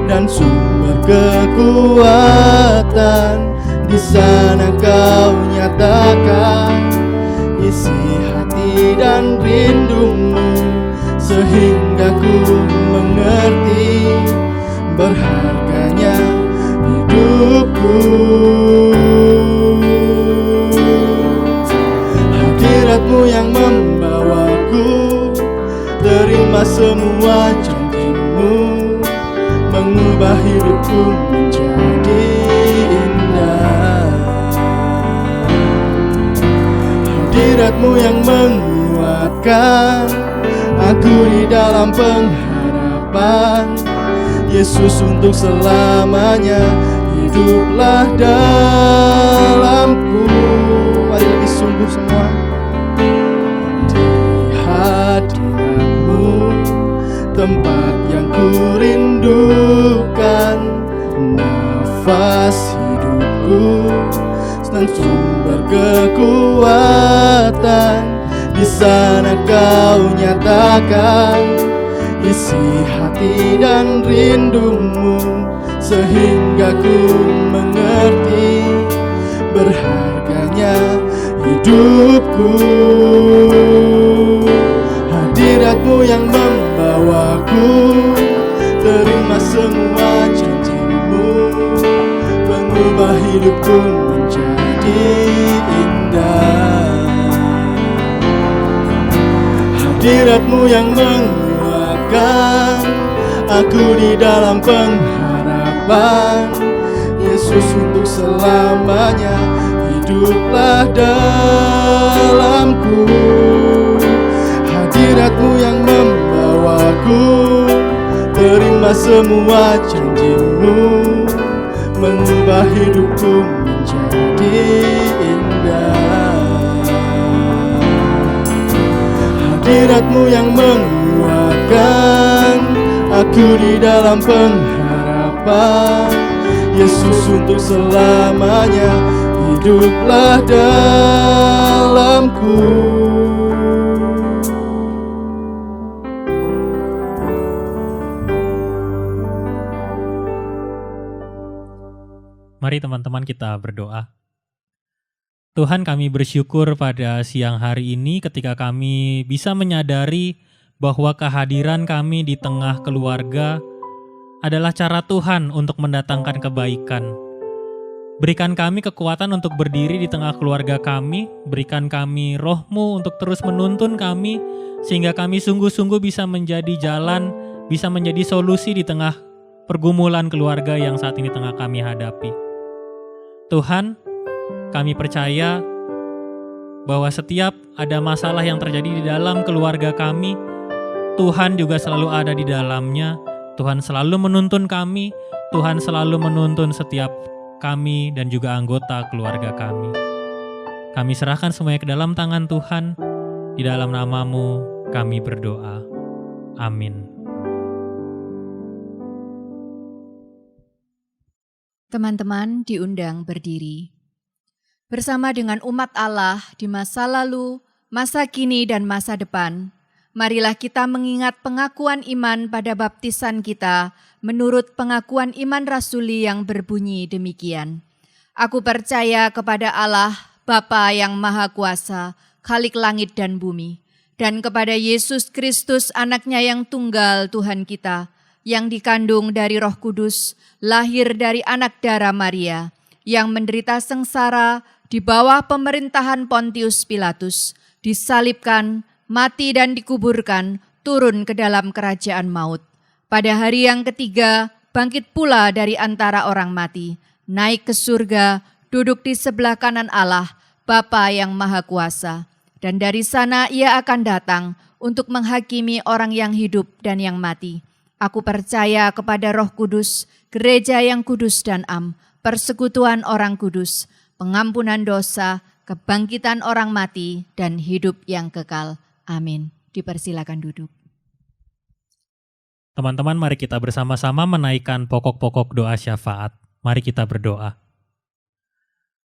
dan sumber kekuatan. Di sana Kau nyatakan isi hati dan rindumu, sehingga ku mengerti berharganya hidupku. Hadirat-Mu yang membawaku terima semua janji-Mu, mengubah hidupku menjadi indah. Hadirat-Mu yang menguatkan aku di dalam pengharapan. Yesus, untuk selamanya hiduplah dalamku. Mari lebih sungguh semua. Di hadirat-Mu, tempat yang kurindukan, nafas hidupku dan sumber kekuatan. Di sana Kau nyatakan isi hati dan rindumu, sehingga ku mengerti berharganya hidupku. Hadirat-Mu yang membawaku terima semua janji-Mu, mengubah hidupku menjadi indah. Hadirat-Mu yang menguatkan aku di dalam pengharapan. Yesus, untuk selamanya hiduplah dalamku. Hadirat-Mu yang membawaku terima semua janji-Mu, mengubah hidupku menjadi indah. Hadirat-Mu yang menguatkan aku di dalam pengharapan. Yesus, untuk selamanya hiduplah dalamku. Mari teman-teman kita berdoa. Tuhan, kami bersyukur pada siang hari ini ketika kami bisa menyadari bahwa kehadiran kami di tengah keluarga adalah cara Tuhan untuk mendatangkan kebaikan. Berikan kami kekuatan untuk berdiri di tengah keluarga kami, berikan kami Roh-Mu untuk terus menuntun kami, sehingga kami sungguh-sungguh bisa menjadi jalan, bisa menjadi solusi di tengah pergumulan keluarga yang saat ini tengah kami hadapi. Tuhan, kami percaya bahwa setiap ada masalah yang terjadi di dalam keluarga kami, Tuhan juga selalu ada di dalamnya. Tuhan selalu menuntun kami, Tuhan selalu menuntun setiap kami dan juga anggota keluarga kami. Kami serahkan semuanya ke dalam tangan Tuhan, di dalam nama-Mu kami berdoa. Amin. Teman-teman diundang berdiri. Bersama dengan umat Allah di masa lalu, masa kini, dan masa depan, Marilah kita mengingat pengakuan iman pada baptisan kita menurut pengakuan iman rasuli yang berbunyi demikian. Aku percaya kepada Allah, Bapa yang Maha Kuasa, Khalik langit dan bumi, dan kepada Yesus Kristus anaknya yang tunggal Tuhan kita, yang dikandung dari Roh Kudus, lahir dari anak darah Maria, yang menderita sengsara di bawah pemerintahan Pontius Pilatus, disalibkan, mati dan dikuburkan, turun ke dalam kerajaan maut. Pada hari yang ketiga, bangkit pula dari antara orang mati, naik ke surga, duduk di sebelah kanan Allah, Bapa yang Maha Kuasa. Dan dari sana ia akan datang untuk menghakimi orang yang hidup dan yang mati. Aku percaya kepada Roh Kudus, gereja yang kudus dan am, persekutuan orang kudus, pengampunan dosa, kebangkitan orang mati, dan hidup yang kekal. Amin. Dipersilakan duduk. Teman-teman, mari kita bersama-sama menaikkan pokok-pokok doa syafaat. Mari kita berdoa.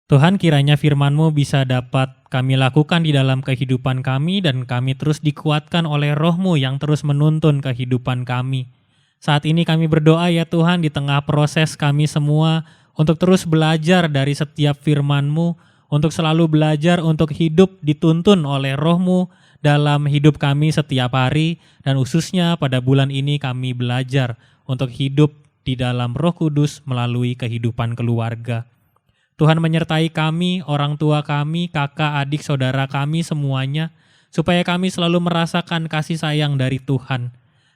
Tuhan, kiranya firman-Mu bisa dapat kami lakukan di dalam kehidupan kami dan kami terus dikuatkan oleh Roh-Mu yang terus menuntun kehidupan kami. Saat ini kami berdoa ya Tuhan, di tengah proses kami semua untuk terus belajar dari setiap firman-Mu, untuk selalu belajar untuk hidup dituntun oleh Roh-Mu dalam hidup kami setiap hari, dan khususnya pada bulan ini kami belajar untuk hidup di dalam Roh Kudus melalui kehidupan keluarga. Tuhan menyertai kami, orang tua kami, kakak, adik, saudara kami semuanya, supaya kami selalu merasakan kasih sayang dari Tuhan.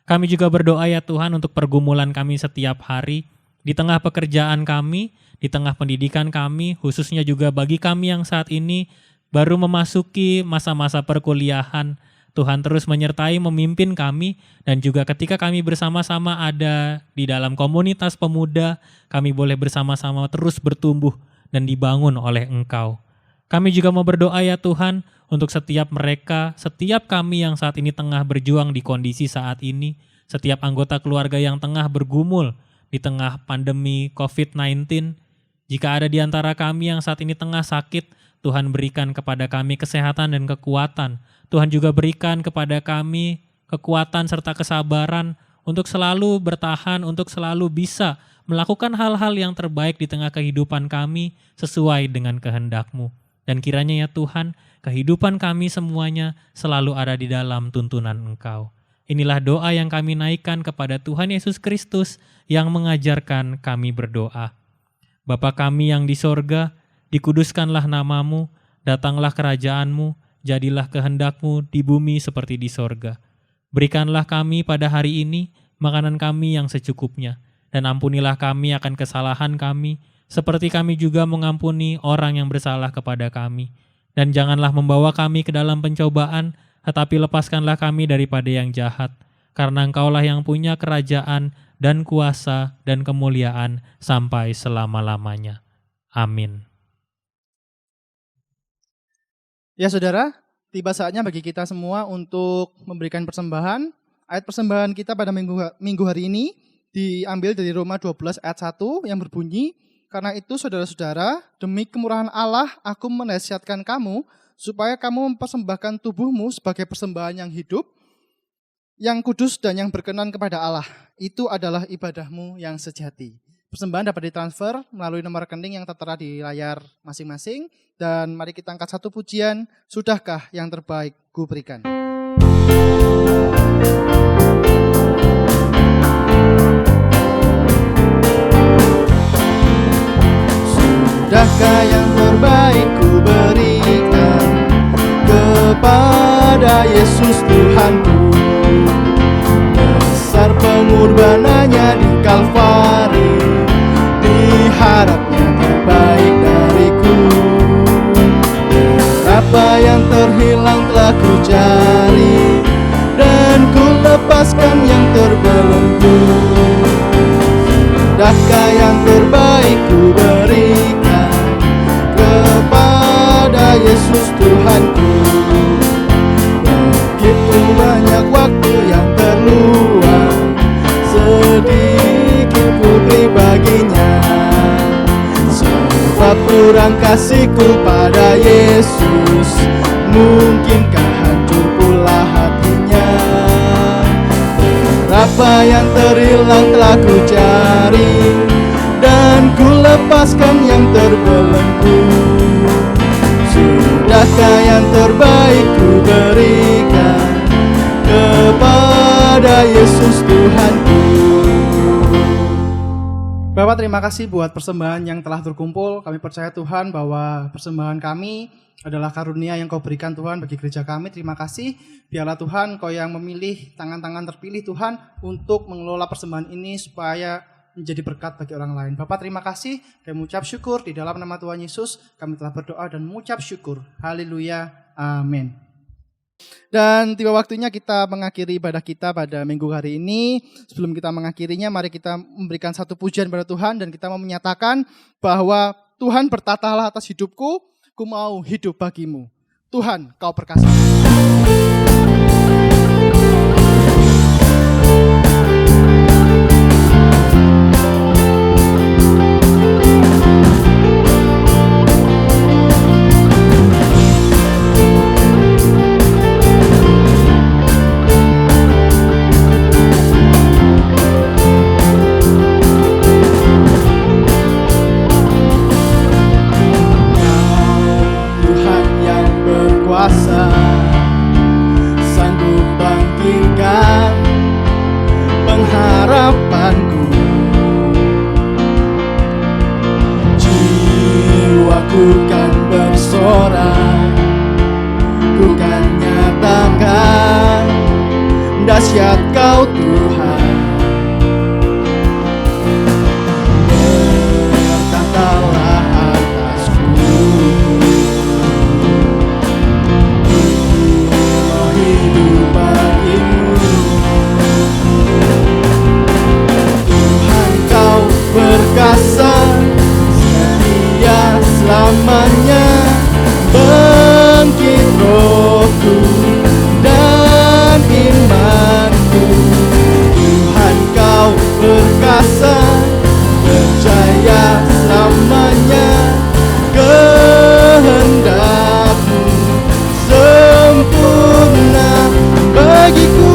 Kami juga berdoa ya Tuhan untuk pergumulan kami setiap hari, di tengah pekerjaan kami, di tengah pendidikan kami, khususnya juga bagi kami yang saat ini baru memasuki masa-masa perkuliahan. Tuhan terus menyertai memimpin kami, dan juga ketika kami bersama-sama ada di dalam komunitas pemuda, kami boleh bersama-sama terus bertumbuh dan dibangun oleh Engkau. Kami juga mau berdoa ya Tuhan untuk setiap mereka, setiap kami yang saat ini tengah berjuang di kondisi saat ini, setiap anggota keluarga yang tengah bergumul di tengah pandemi COVID-19. Jika ada di antara kami yang saat ini tengah sakit, Tuhan berikan kepada kami kesehatan dan kekuatan. Tuhan juga berikan kepada kami kekuatan serta kesabaran untuk selalu bertahan, untuk selalu bisa melakukan hal-hal yang terbaik di tengah kehidupan kami sesuai dengan kehendak-Mu. Dan kiranya ya Tuhan, kehidupan kami semuanya selalu ada di dalam tuntunan Engkau. Inilah doa yang kami naikkan kepada Tuhan Yesus Kristus yang mengajarkan kami berdoa. Bapa kami yang di sorga, dikuduskanlah nama-Mu, datanglah kerajaan-Mu, jadilah kehendak-Mu di bumi seperti di sorga. Berikanlah kami pada hari ini makanan kami yang secukupnya, dan ampunilah kami akan kesalahan kami, seperti kami juga mengampuni orang yang bersalah kepada kami. Dan janganlah membawa kami ke dalam pencobaan, tetapi lepaskanlah kami daripada yang jahat, karena Engkaulah yang punya kerajaan dan kuasa dan kemuliaan sampai selama-lamanya. Amin. Ya saudara, tiba saatnya bagi kita semua untuk memberikan persembahan. Ayat persembahan kita pada minggu hari ini diambil dari Roma 12 ayat 1 yang berbunyi, karena itu saudara-saudara, demi kemurahan Allah aku menasihatkan kamu, supaya kamu mempersembahkan tubuhmu sebagai persembahan yang hidup, yang kudus dan yang berkenan kepada Allah. Itu adalah ibadahmu yang sejati. Persembahan dapat ditransfer melalui nomor rekening yang tertera di layar masing-masing. Dan mari kita angkat satu pujian, Sudahkah yang terbaik ku berikan. Sudahkah yang terbaik ku berikan kepada Yesus Tuhanku. Besar pengorbanannya di Kalvari, diharapnya terbaik dariku. Apa yang terhilang telah ku cari, dan ku lepaskan yang terbelenggu. Sudahkah yang terbaik ku berikan kepada Yesus Tuhanku. Begitu banyak waktu yang terluang, sedikit ku beri baginya. Sebab kurang kasihku pada Yesus, mungkinkah hancur pula hatinya. Apa yang terhilang telah ku cari, dan ku lepaskan yang terbelenggu. Sudahkah yang terbaik ku berikan kepada Yesus Tuhanku. Bapak, terima kasih buat persembahan yang telah terkumpul. Kami percaya Tuhan bahwa persembahan kami adalah karunia yang Kau berikan Tuhan bagi gereja kami. Terima kasih. Biarlah Tuhan Kau yang memilih tangan-tangan terpilih Tuhan untuk mengelola persembahan ini supaya menjadi berkat bagi orang lain. Bapak, terima kasih. Kami mengucap syukur di dalam nama Tuhan Yesus. Kami telah berdoa dan mengucap syukur. Haleluya. Amin. Dan tiba waktunya kita mengakhiri ibadah kita pada minggu hari ini. Sebelum kita mengakhirinya, mari kita memberikan satu pujian pada Tuhan dan kita mau menyatakan bahwa Tuhan bertatalah atas hidupku, ku mau hidup bagimu. Tuhan, Kau perkasa. Sanggup bangkitkan pengharapanku. Jiwaku kan bersorak, ku kan nyatakan dahsyat Kau Tuhan. Bertatalah atasku, hidup bagimu. Tuhan, Kau perkasa, setia selamanya. Bangkit rohku dan imanku. Tuhan, Kau perkasa, percaya selamanya. Kehendak-Mu sempurna bagiku.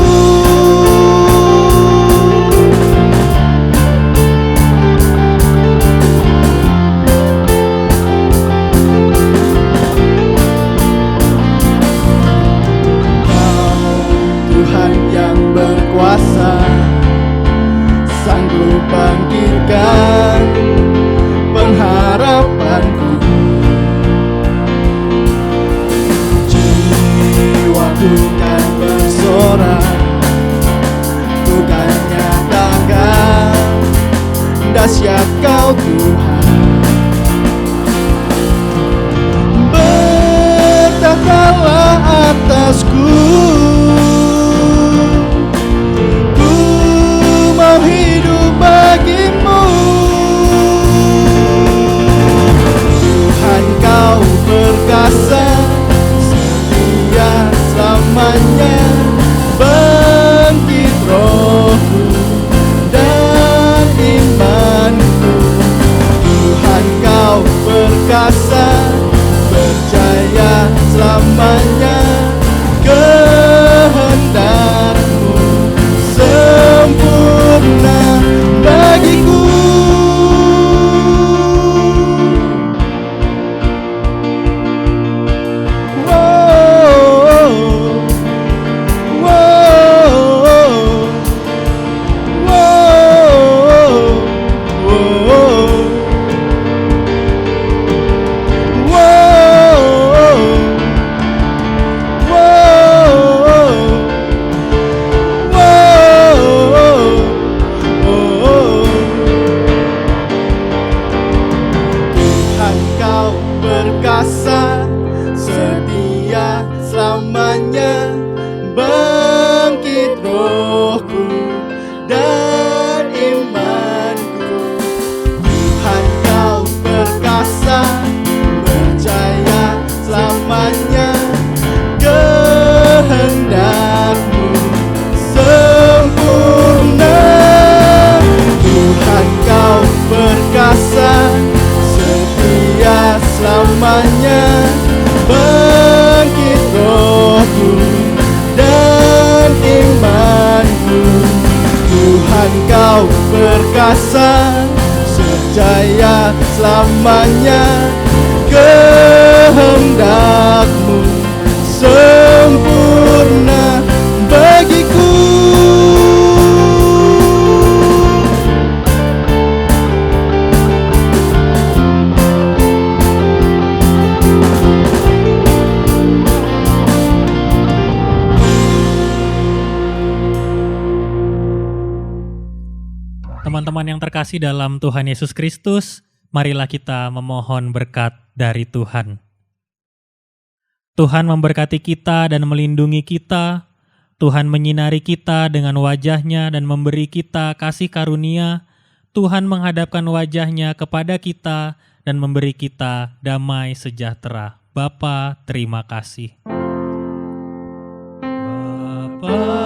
Kau Tuhan yang berkuasa, sanggup bangkitkan pengharapanku. Jiwaku kan bersorak, ku kan nyatakan dahsyat Kau Tuhan. Bertatalah atasku, ku mau hidup bagimu. Tuhan, Kau perkasa, setia selamanya. Bangkit rohku dan imanku. Tuhan, Kau perkasa, percaya selamanya. perkasa, sejaya selamanya. Kehendak-Mu sempurna bagiku. Teman-teman yang terkasih dalam Tuhan Yesus Kristus, marilah kita memohon berkat dari Tuhan. Tuhan memberkati kita dan melindungi kita. Tuhan menyinari kita dengan wajah-Nya dan memberi kita kasih karunia. Tuhan menghadapkan wajah-Nya kepada kita dan memberi kita damai sejahtera. Bapa, terima kasih. Bapa